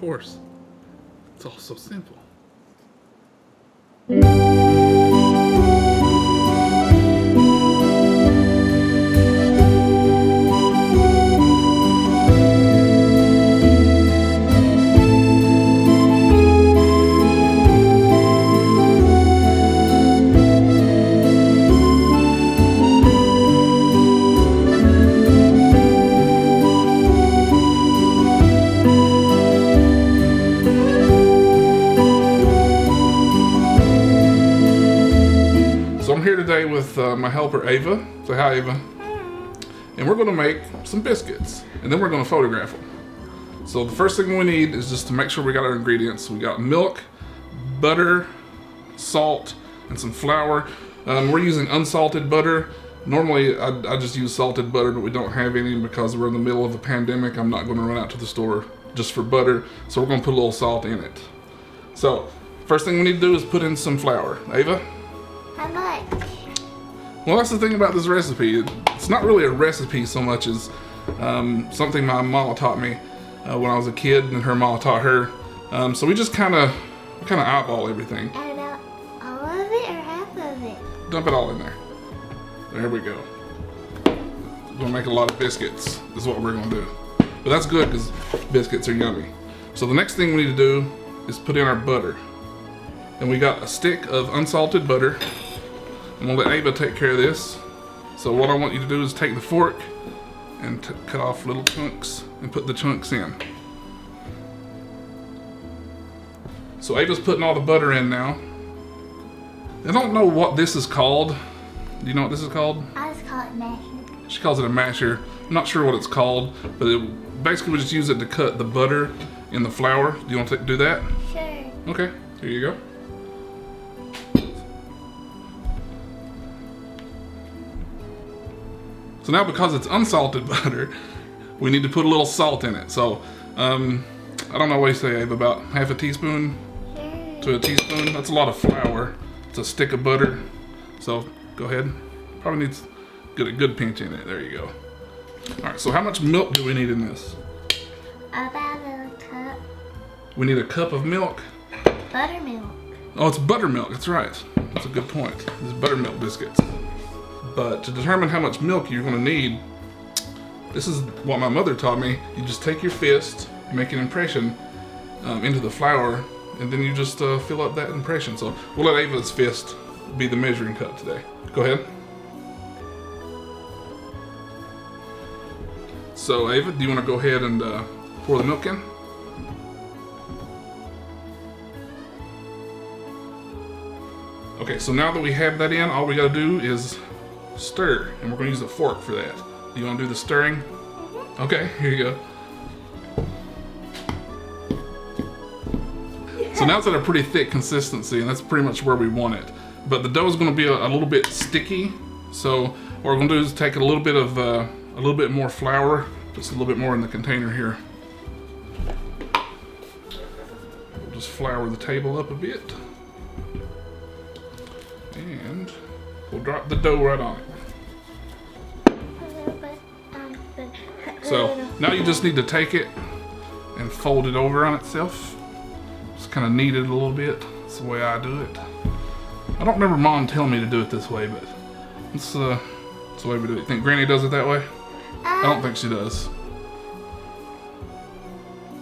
course. It's all so simple. So I'm here today with my helper Ava. Say hi, Ava. And we're going to make some biscuits, and then we're going to photograph them. So the first thing we need is just to make sure we got our ingredients. We got milk, butter, salt, and some flour. We're using unsalted butter. Normally I just use salted butter, but we don't have any because we're in the middle of a pandemic. I'm not going to run out to the store just for butter, so we're going to put a little salt in it. So first thing we need to do is put in some flour. Ava? How much? Well, that's the thing about this recipe. It's not really a recipe so much as something my mama taught me when I was a kid, and her mama taught her. So we just kind of eyeball everything. Add out all of it or half of it? Dump it all in there. There we go. We're gonna make a lot of biscuits. Is what we're gonna do. But that's good because biscuits are yummy. So the next thing we need to do is put in our butter. And we got a stick of unsalted butter. I'm gonna let Ava take care of this. So what I want you to do is take the fork and cut off little chunks and put the chunks in. So Ava's putting all the butter in now. I don't know what this is called. Do you know what this is called? I just call it masher. She calls it a masher. I'm not sure what it's called, but basically we just use it to cut the butter in the flour. Do you want to do that? Sure. Okay, here you go. So now because it's unsalted butter, we need to put a little salt in it. So, I don't know what you say, Ava, about half a teaspoon to a teaspoon. That's a lot of flour. It's a stick of butter. So go ahead. Probably needs a good pinch in it. There you go. All right, so how much milk do we need in this? About a cup. We need a cup of milk. Buttermilk. Oh, it's buttermilk. That's right. That's a good point. It's buttermilk biscuits. But to determine how much milk you're going to need, this is what my mother taught me. You just take your fist, make an impression into the flour, and then you just fill up that impression. So we'll let Ava's fist be the measuring cup today. Go ahead. So Ava, do you want to go ahead and pour the milk in? Okay, so now that we have that in, all we got to do is stir, and we're going to use a fork for that. Do you want to do the stirring? Mm-hmm. Okay, here you go. So now it's at a pretty thick consistency, and that's pretty much where we want it. But the dough is going to be a little bit sticky, so what we're going to do is take a little bit more flour, just a little bit more in the container here. We'll just flour the table up a bit, and we'll drop the dough right on it. So now you just need to take it and fold it over on itself. Just kind of knead it a little bit. That's the way I do it. I don't remember Mom telling me to do it this way, but it's the way we do it. You think Granny does it that way? I don't think she does.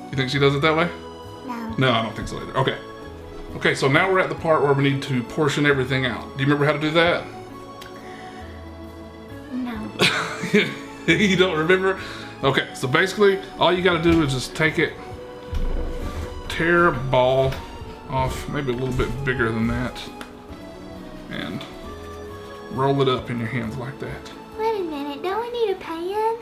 You think she does it that way? No. No, I don't think so either. Okay. Okay, so now we're at the part where we need to portion everything out. Do you remember how to do that? No. You don't remember? Okay, so basically all you gotta do is just take it, tear a ball off, maybe a little bit bigger than that, and roll it up in your hands like that. Wait a minute, don't we need a pan?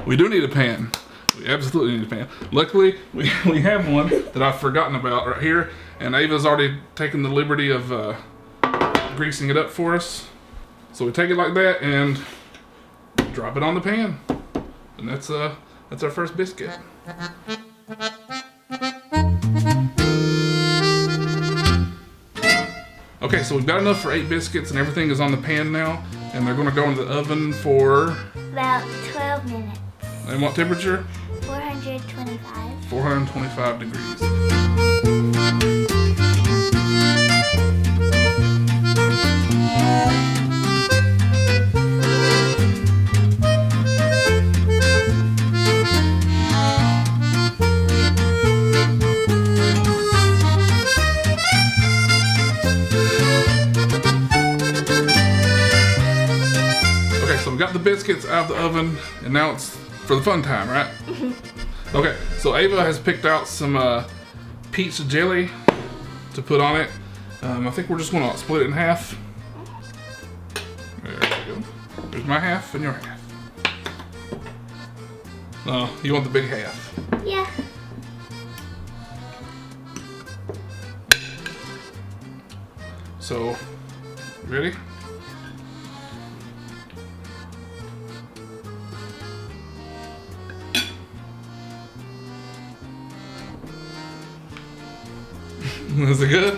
We do need a pan. We absolutely need a pan. Luckily, we have one that I've forgotten about right here, and Ava's already taken the liberty of greasing it up for us. So we take it like that and drop it on the pan, and that's our first biscuit. Okay, so we've got enough for 8 biscuits, and everything is on the pan now, and they're going to go into the oven for about 12 minutes. And what temperature? 425. 425 degrees. So we got the biscuits out of the oven, and now it's for the fun time, right? Okay, so Ava has picked out some pizza jelly to put on it. I think we're just gonna split it in half. There we go. There's my half and your half. Oh, you want the big half? Yeah. So, ready? Is it good?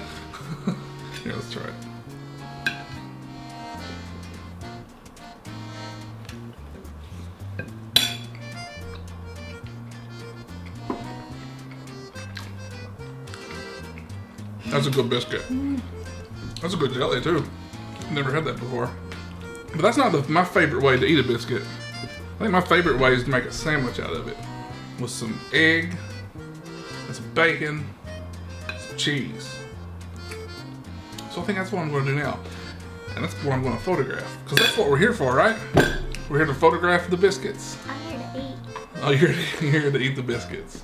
Here, let's try it. That's a good biscuit. That's a good jelly too. Never had that before. But that's not my favorite way to eat a biscuit. I think my favorite way is to make a sandwich out of it with some egg and some bacon, some cheese. So I think that's what I'm going to do now. And that's what I'm going to photograph. Because that's what we're here for, right? We're here to photograph the biscuits. I'm here to eat. Oh, you're here to eat the biscuits.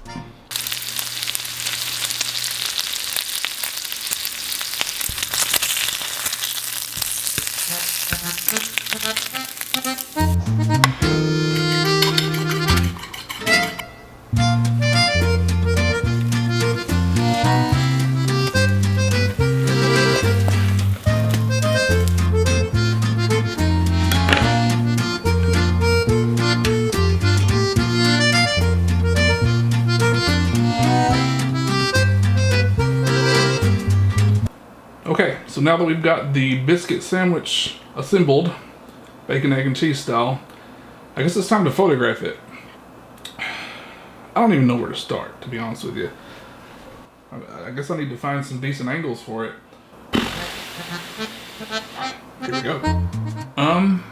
Okay, so now that we've got the biscuit sandwich assembled, bacon, egg, and cheese style, I guess it's time to photograph it. I don't even know where to start, to be honest with you. I guess I need to find some decent angles for it. Here we go. I've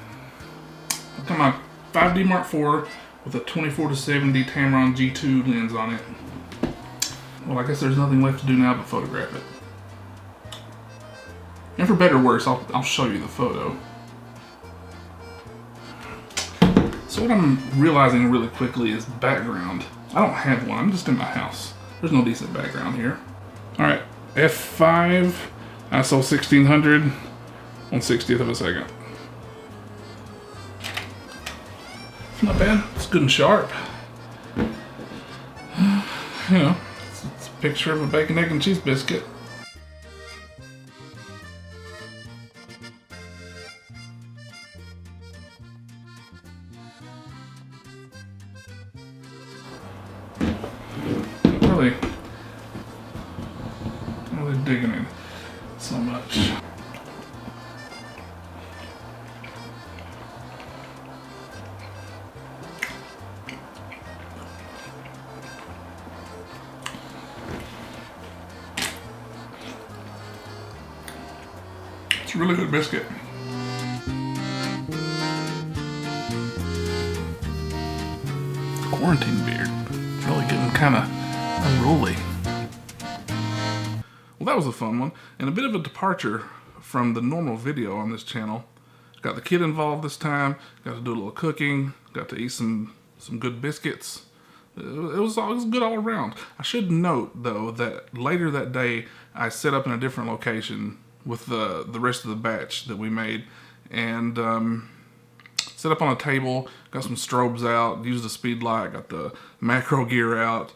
got my 5D Mark IV with a 24-70 Tamron G2 lens on it. Well, I guess there's nothing left to do now but photograph it. And for better or worse, I'll show you the photo. So what I'm realizing really quickly is background. I don't have one, I'm just in my house. There's no decent background here. All right, F5, ISO 1600 on 60th of a second. It's not bad, it's good and sharp. You know, it's a picture of a bacon, egg, and cheese biscuit. Really digging it so much. It's a really good biscuit. Quarantine beard. It's really getting kind of unruly. Well, that was a fun one, and a bit of a departure from the normal video on this channel. Got the kid involved this time, got to do a little cooking, got to eat some good biscuits. It was good all around. I should note, though, that later that day, I set up in a different location with the rest of the batch that we made, and set up on a table, got some strobes out, used a speed light, got the macro gear out,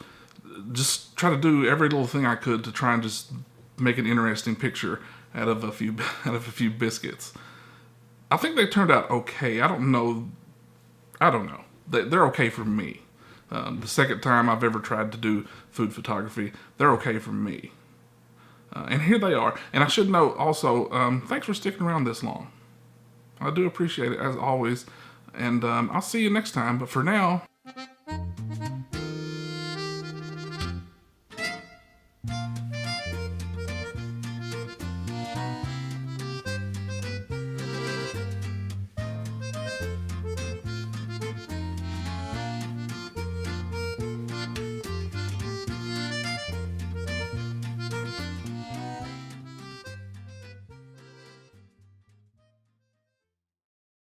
just try to do every little thing I could to try and just make an interesting picture out of a few biscuits. I think they turned out okay. I don't know. They're okay for me. The second time I've ever tried to do food photography, they're okay for me. And here they are. And I should note also, thanks for sticking around this long. I do appreciate it, as always. And I'll see you next time. But for now,